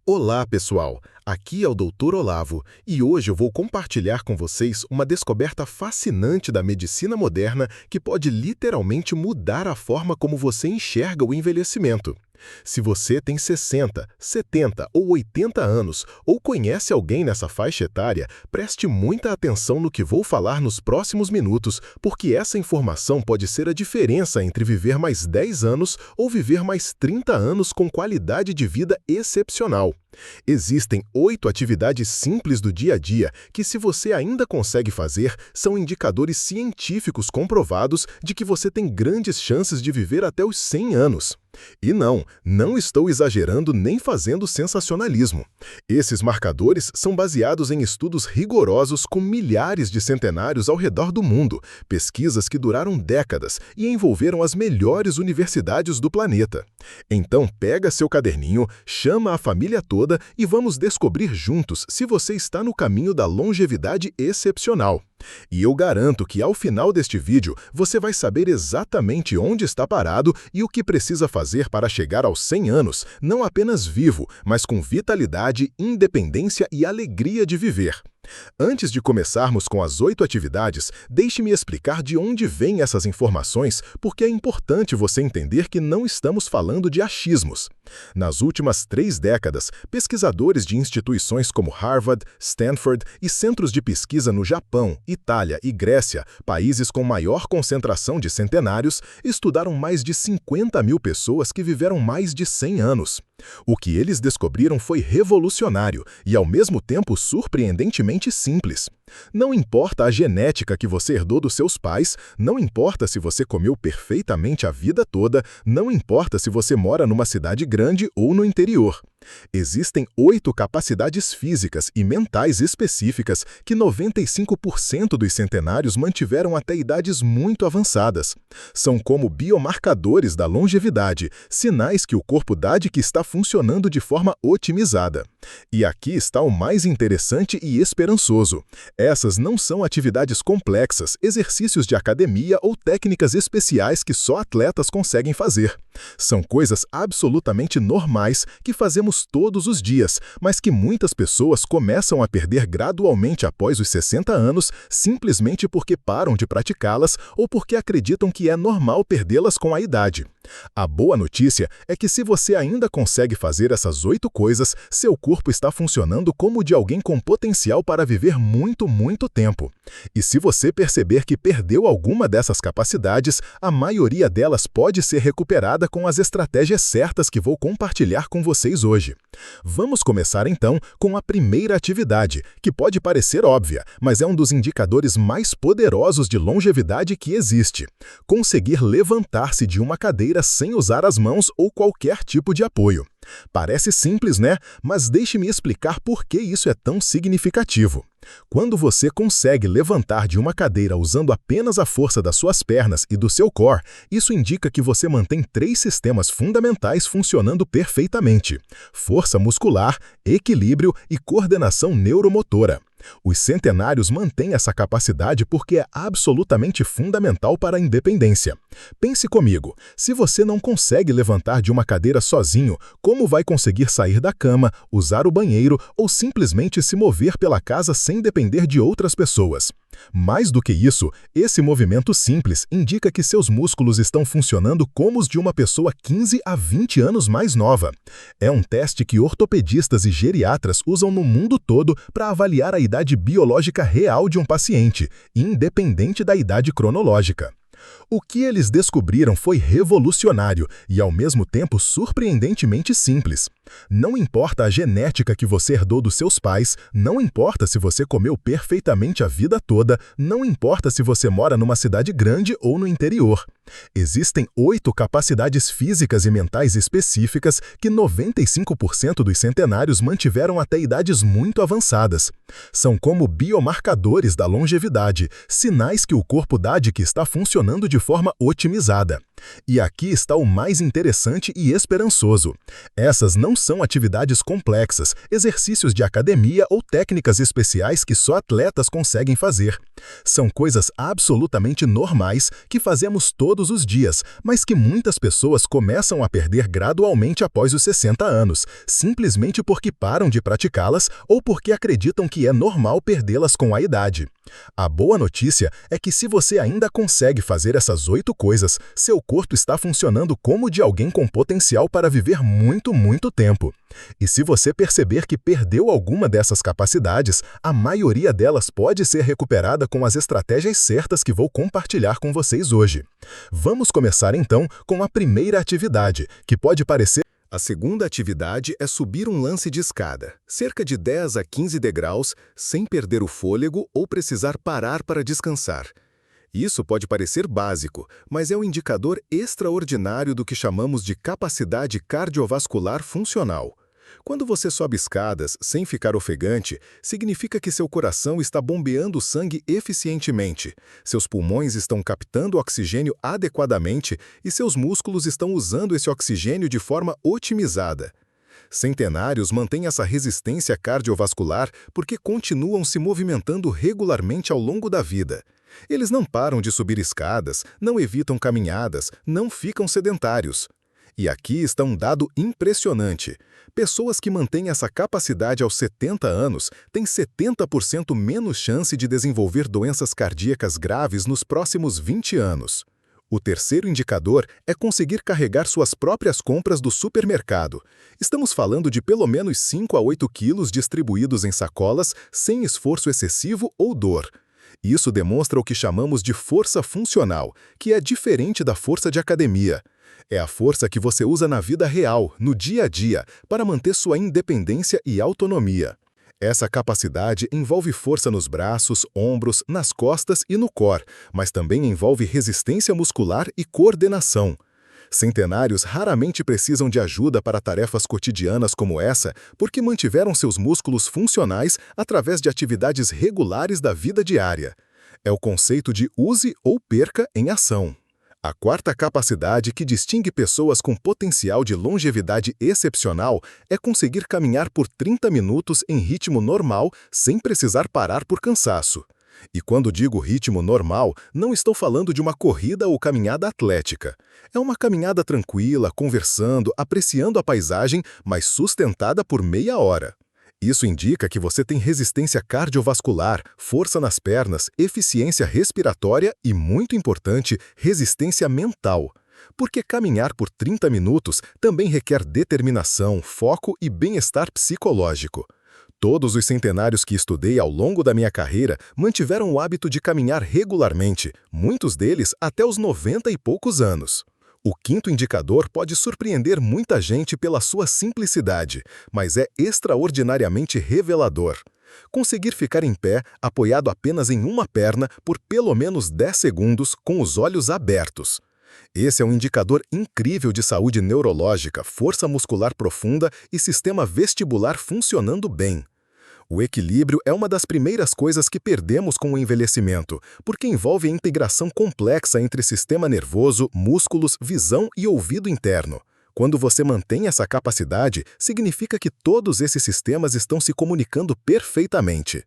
Olá, pessoal! Aqui é o Dr. Olavo e hoje eu vou compartilhar com vocês uma descoberta fascinante da medicina moderna que pode literalmente mudar a forma como você enxerga o envelhecimento. Se você tem 60, 70 ou 80 anos ou conhece alguém nessa faixa etária, preste muita atenção no que vou falar nos próximos minutos, porque essa informação pode ser a diferença entre viver mais 10 anos ou viver mais 30 anos com qualidade de vida excepcional. Existem 8 atividades simples do dia a dia que, se você ainda consegue fazer, são indicadores científicos comprovados de que você tem grandes chances de viver até os 100 anos. E não estou exagerando nem fazendo sensacionalismo. Esses marcadores são baseados em estudos rigorosos com milhares de centenários ao redor do mundo, pesquisas que duraram décadas e envolveram as melhores universidades do planeta. Então pega seu caderninho, chama a família toda e vamos descobrir juntos se você está no caminho da longevidade excepcional. E eu garanto que ao final deste vídeo você vai saber exatamente onde está parado e o que precisa fazer para chegar aos 100 anos, não apenas vivo, mas com vitalidade, independência e alegria de viver. Antes de começarmos com as 8 atividades, deixe-me explicar de onde vêm essas informações, porque é importante você entender que não estamos falando de achismos. Nas últimas 3 décadas, pesquisadores de instituições como Harvard, Stanford e centros de pesquisa no Japão, Itália e Grécia, países com maior concentração de centenários, estudaram mais de 50 mil pessoas que viveram mais de 100 anos. O que eles descobriram foi revolucionário e, ao mesmo tempo, surpreendentemente simples. Não importa a genética que você herdou dos seus pais, não importa se você comeu perfeitamente a vida toda, não importa se você mora numa cidade grande ou no interior. Existem 8 capacidades físicas e mentais específicas que 95% dos centenários mantiveram até idades muito avançadas. São como biomarcadores da longevidade, sinais que o corpo dá de que está funcionando de forma otimizada. E aqui está o mais interessante e esperançoso. Essas não são atividades complexas, exercícios de academia ou técnicas especiais que só atletas conseguem fazer. São coisas absolutamente normais que fazemos todos os dias, mas que muitas pessoas começam a perder gradualmente após os 60 anos, simplesmente porque param de praticá-las ou porque acreditam que é normal perdê-las com a idade. A boa notícia é que, se você ainda consegue fazer essas 8 coisas, seu corpo está funcionando como o de alguém com potencial para viver muito tempo. E se você perceber que perdeu alguma dessas capacidades, a maioria delas pode ser recuperada com as estratégias certas que vou compartilhar com vocês hoje. Vamos começar então com a primeira atividade, que pode parecer óbvia, mas é um dos indicadores mais poderosos de longevidade que existe: conseguir levantar-se de uma cadeira sem usar as mãos ou qualquer tipo de apoio. Parece simples, né? Mas deixe-me explicar por que isso é tão significativo. Quando você consegue levantar de uma cadeira usando apenas a força das suas pernas e do seu core, isso indica que você mantém 3 sistemas fundamentais funcionando perfeitamente: força muscular, equilíbrio e coordenação neuromotora. Os centenários mantêm essa capacidade porque é absolutamente fundamental para a independência. Pense comigo, se você não consegue levantar de uma cadeira sozinho, como vai conseguir sair da cama, usar o banheiro ou simplesmente se mover pela casa sem depender de outras pessoas? Mais do que isso, esse movimento simples indica que seus músculos estão funcionando como os de uma pessoa 15 a 20 anos mais nova. É um teste que ortopedistas e geriatras usam no mundo todo para avaliar a idade biológica real de um paciente, independente da idade cronológica. O que eles descobriram foi revolucionário e, ao mesmo tempo, surpreendentemente simples. Não importa a genética que você herdou dos seus pais, não importa se você comeu perfeitamente a vida toda, não importa se você mora numa cidade grande ou no interior. Existem 8 capacidades físicas e mentais específicas que 95% dos centenários mantiveram até idades muito avançadas. São como biomarcadores da longevidade, sinais que o corpo dá de que está funcionando de forma otimizada. E aqui está o mais interessante e esperançoso. Essas não são atividades complexas, exercícios de academia ou técnicas especiais que só atletas conseguem fazer. São coisas absolutamente normais que fazemos todos os dias, mas que muitas pessoas começam a perder gradualmente após os 60 anos, simplesmente porque param de praticá-las ou porque acreditam que é normal perdê-las com a idade. A boa notícia é que se você ainda consegue fazer essas 8 coisas, seu corpo está funcionando como o de alguém com potencial para viver muito, muito tempo. E se você perceber que perdeu alguma dessas capacidades, a maioria delas pode ser recuperada com as estratégias certas que vou compartilhar com vocês hoje. Vamos começar então com a primeira atividade, que pode parecer. A segunda atividade é subir um lance de escada, cerca de 10 a 15 degraus, sem perder o fôlego ou precisar parar para descansar. Isso pode parecer básico, mas é um indicador extraordinário do que chamamos de capacidade cardiovascular funcional. Quando você sobe escadas sem ficar ofegante, significa que seu coração está bombeando o sangue eficientemente, seus pulmões estão captando oxigênio adequadamente e seus músculos estão usando esse oxigênio de forma otimizada. Centenários mantêm essa resistência cardiovascular porque continuam se movimentando regularmente ao longo da vida. Eles não param de subir escadas, não evitam caminhadas, não ficam sedentários. E aqui está um dado impressionante. Pessoas que mantêm essa capacidade aos 70 anos têm 70% menos chance de desenvolver doenças cardíacas graves nos próximos 20 anos. O terceiro indicador é conseguir carregar suas próprias compras do supermercado. Estamos falando de pelo menos 5 a 8 quilos distribuídos em sacolas sem esforço excessivo ou dor. Isso demonstra o que chamamos de força funcional, que é diferente da força de academia. É a força que você usa na vida real, no dia a dia, para manter sua independência e autonomia. Essa capacidade envolve força nos braços, ombros, nas costas e no core, mas também envolve resistência muscular e coordenação. Centenários raramente precisam de ajuda para tarefas cotidianas como essa, porque mantiveram seus músculos funcionais através de atividades regulares da vida diária. É o conceito de use ou perca em ação. A quarta capacidade que distingue pessoas com potencial de longevidade excepcional é conseguir caminhar por 30 minutos em ritmo normal sem precisar parar por cansaço. E quando digo ritmo normal, não estou falando de uma corrida ou caminhada atlética. É uma caminhada tranquila, conversando, apreciando a paisagem, mas sustentada por meia hora. Isso indica que você tem resistência cardiovascular, força nas pernas, eficiência respiratória e, muito importante, resistência mental. Porque caminhar por 30 minutos também requer determinação, foco e bem-estar psicológico. Todos os centenários que estudei ao longo da minha carreira mantiveram o hábito de caminhar regularmente, muitos deles até os 90 e poucos anos. O quinto indicador pode surpreender muita gente pela sua simplicidade, mas é extraordinariamente revelador. Conseguir ficar em pé, apoiado apenas em uma perna, por pelo menos 10 segundos, com os olhos abertos. Esse é um indicador incrível de saúde neurológica, força muscular profunda e sistema vestibular funcionando bem. O equilíbrio é uma das primeiras coisas que perdemos com o envelhecimento, porque envolve a integração complexa entre sistema nervoso, músculos, visão e ouvido interno. Quando você mantém essa capacidade, significa que todos esses sistemas estão se comunicando perfeitamente.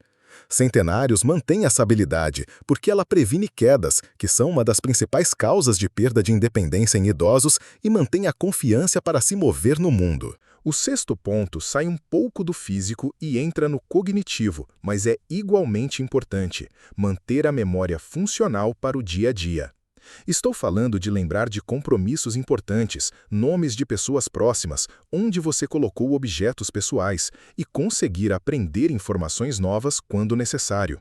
Centenários mantêm essa habilidade porque ela previne quedas, que são uma das principais causas de perda de independência em idosos, e mantém a confiança para se mover no mundo. O sexto ponto sai um pouco do físico e entra no cognitivo, mas é igualmente importante: manter a memória funcional para o dia a dia. Estou falando de lembrar de compromissos importantes, nomes de pessoas próximas, onde você colocou objetos pessoais, e conseguir aprender informações novas quando necessário.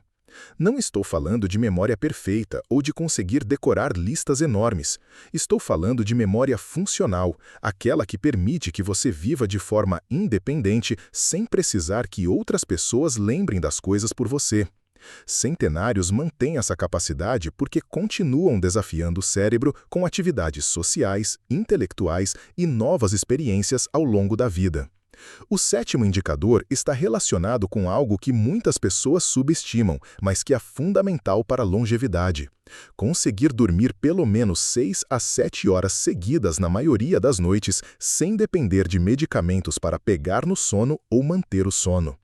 Não estou falando de memória perfeita ou de conseguir decorar listas enormes. Estou falando de memória funcional, aquela que permite que você viva de forma independente sem precisar que outras pessoas lembrem das coisas por você. Centenários mantêm essa capacidade porque continuam desafiando o cérebro com atividades sociais, intelectuais e novas experiências ao longo da vida. O sétimo indicador está relacionado com algo que muitas pessoas subestimam, mas que é fundamental para a longevidade. Conseguir dormir pelo menos 6 a 7 horas seguidas na maioria das noites, sem depender de medicamentos para pegar no sono ou manter o sono.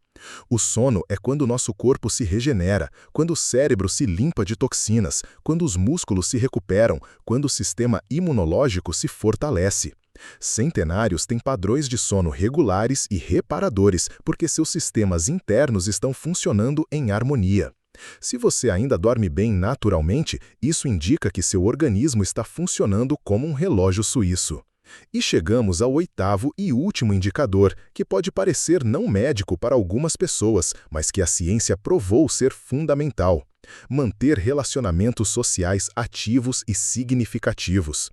O sono é quando o nosso corpo se regenera, quando o cérebro se limpa de toxinas, quando os músculos se recuperam, quando o sistema imunológico se fortalece. Centenários têm padrões de sono regulares e reparadores porque seus sistemas internos estão funcionando em harmonia. Se você ainda dorme bem naturalmente, isso indica que seu organismo está funcionando como um relógio suíço. E chegamos ao oitavo e último indicador, que pode parecer não médico para algumas pessoas, mas que a ciência provou ser fundamental: manter relacionamentos sociais ativos e significativos.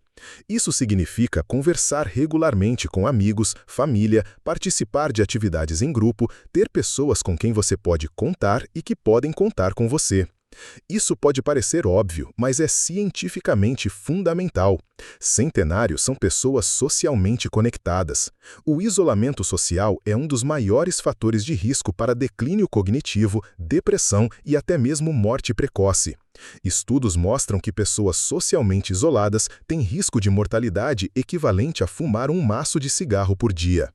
Isso significa conversar regularmente com amigos, família, participar de atividades em grupo, ter pessoas com quem você pode contar e que podem contar com você. Isso pode parecer óbvio, mas é cientificamente fundamental. Centenários são pessoas socialmente conectadas. O isolamento social é um dos maiores fatores de risco para declínio cognitivo, depressão e até mesmo morte precoce. Estudos mostram que pessoas socialmente isoladas têm risco de mortalidade equivalente a fumar um maço de cigarro por dia.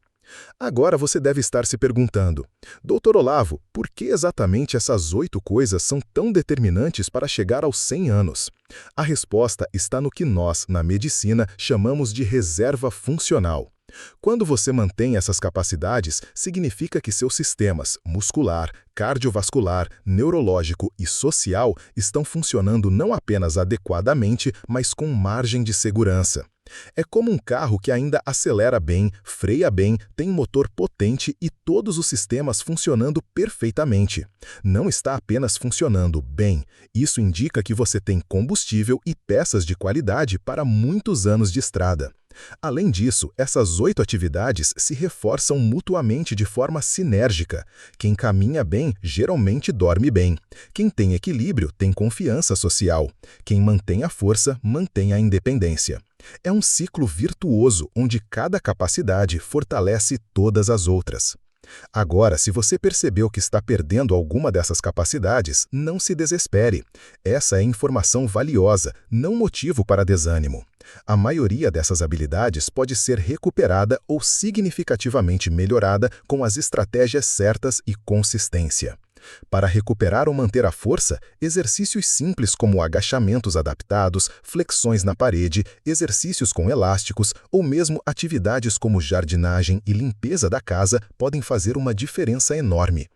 Agora você deve estar se perguntando: Dr. Olavo, por que exatamente essas 8 coisas são tão determinantes para chegar aos 100 anos? A resposta está no que nós, na medicina, chamamos de reserva funcional. Quando você mantém essas capacidades, significa que seus sistemas muscular, cardiovascular, neurológico e social estão funcionando não apenas adequadamente, mas com margem de segurança. É como um carro que ainda acelera bem, freia bem, tem motor potente e todos os sistemas funcionando perfeitamente. Não está apenas funcionando bem, isso indica que você tem combustível e peças de qualidade para muitos anos de estrada. Além disso, essas 8 atividades se reforçam mutuamente de forma sinérgica. Quem caminha bem, geralmente dorme bem. Quem tem equilíbrio, tem confiança social. Quem mantém a força, mantém a independência. É um ciclo virtuoso onde cada capacidade fortalece todas as outras. Agora, se você percebeu que está perdendo alguma dessas capacidades, não se desespere. Essa é informação valiosa, não motivo para desânimo. A maioria dessas habilidades pode ser recuperada ou significativamente melhorada com as estratégias certas e consistência. Para recuperar ou manter a força, exercícios simples como agachamentos adaptados, flexões na parede, exercícios com elásticos ou mesmo atividades como jardinagem e limpeza da casa podem fazer uma diferença enorme.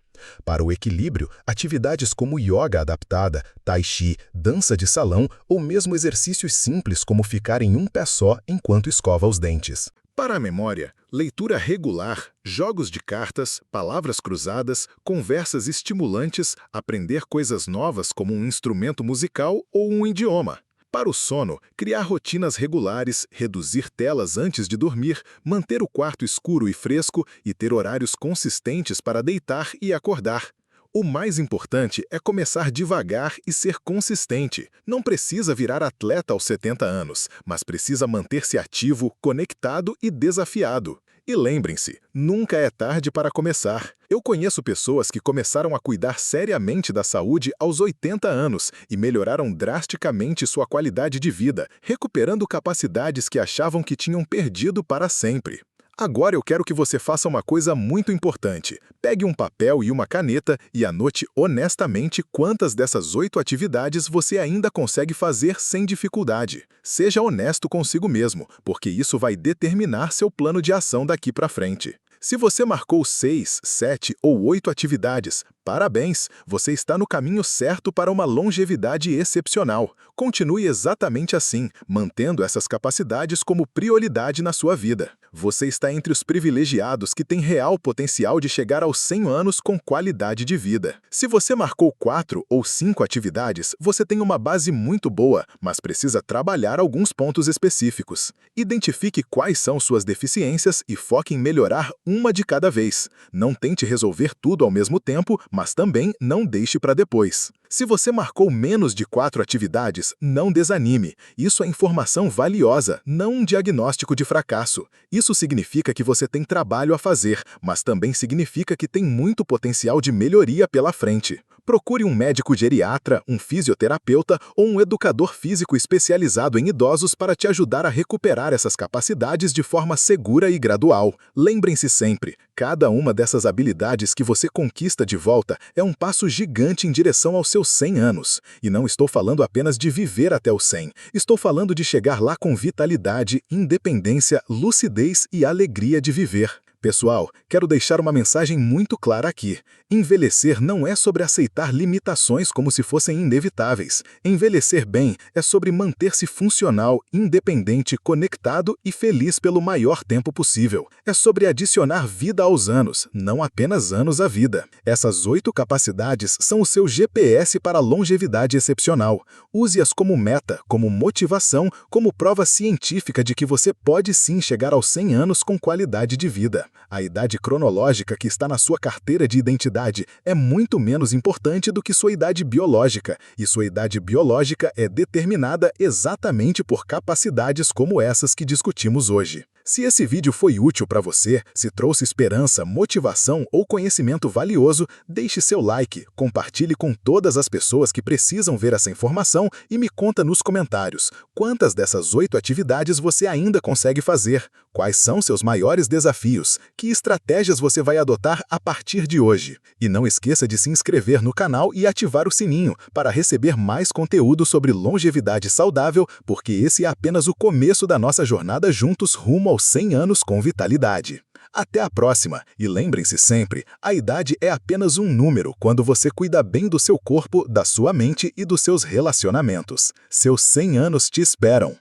Para o equilíbrio, atividades como yoga adaptada, tai chi, dança de salão ou mesmo exercícios simples como ficar em um pé só enquanto escova os dentes. Para a memória, leitura regular, jogos de cartas, palavras cruzadas, conversas estimulantes, aprender coisas novas como um instrumento musical ou um idioma. Para o sono, criar rotinas regulares, reduzir telas antes de dormir, manter o quarto escuro e fresco e ter horários consistentes para deitar e acordar. O mais importante é começar devagar e ser consistente. Não precisa virar atleta aos 70 anos, mas precisa manter-se ativo, conectado e desafiado. E lembrem-se, nunca é tarde para começar. Eu conheço pessoas que começaram a cuidar seriamente da saúde aos 80 anos e melhoraram drasticamente sua qualidade de vida, recuperando capacidades que achavam que tinham perdido para sempre. Agora eu quero que você faça uma coisa muito importante. Pegue um papel e uma caneta e anote honestamente quantas dessas 8 atividades você ainda consegue fazer sem dificuldade. Seja honesto consigo mesmo, porque isso vai determinar seu plano de ação daqui para frente. Se você marcou 6, 7 ou 8 atividades, parabéns! Você está no caminho certo para uma longevidade excepcional. Continue exatamente assim, mantendo essas capacidades como prioridade na sua vida. Você está entre os privilegiados que têm real potencial de chegar aos 100 anos com qualidade de vida. Se você marcou 4 ou 5 atividades, você tem uma base muito boa, mas precisa trabalhar alguns pontos específicos. Identifique quais são suas deficiências e foque em melhorar uma de cada vez. Não tente resolver tudo ao mesmo tempo, mas também não deixe para depois. Se você marcou menos de 4 atividades, não desanime. Isso é informação valiosa, não um diagnóstico de fracasso. Isso significa que você tem trabalho a fazer, mas também significa que tem muito potencial de melhoria pela frente. Procure um médico geriatra, um fisioterapeuta ou um educador físico especializado em idosos para te ajudar a recuperar essas capacidades de forma segura e gradual. Lembrem-se sempre, cada uma dessas habilidades que você conquista de volta é um passo gigante em direção aos seus 100 anos. E não estou falando apenas de viver até os 100, estou falando de chegar lá com vitalidade, independência, lucidez e alegria de viver. Pessoal, quero deixar uma mensagem muito clara aqui. Envelhecer não é sobre aceitar limitações como se fossem inevitáveis. Envelhecer bem é sobre manter-se funcional, independente, conectado e feliz pelo maior tempo possível. É sobre adicionar vida aos anos, não apenas anos à vida. Essas 8 capacidades são o seu GPS para a longevidade excepcional. Use-as como meta, como motivação, como prova científica de que você pode sim chegar aos 100 anos com qualidade de vida. A idade cronológica que está na sua carteira de identidade é muito menos importante do que sua idade biológica, e sua idade biológica é determinada exatamente por capacidades como essas que discutimos hoje. Se esse vídeo foi útil para você, se trouxe esperança, motivação ou conhecimento valioso, deixe seu like, compartilhe com todas as pessoas que precisam ver essa informação e me conta nos comentários quantas dessas 8 atividades você ainda consegue fazer, quais são seus maiores desafios, que estratégias você vai adotar a partir de hoje. E não esqueça de se inscrever no canal e ativar o sininho para receber mais conteúdo sobre longevidade saudável, porque esse é apenas o começo da nossa jornada juntos rumo aos 100 anos com vitalidade. Até a próxima, e lembrem-se sempre, a idade é apenas um número quando você cuida bem do seu corpo, da sua mente e dos seus relacionamentos. Seus 100 anos te esperam.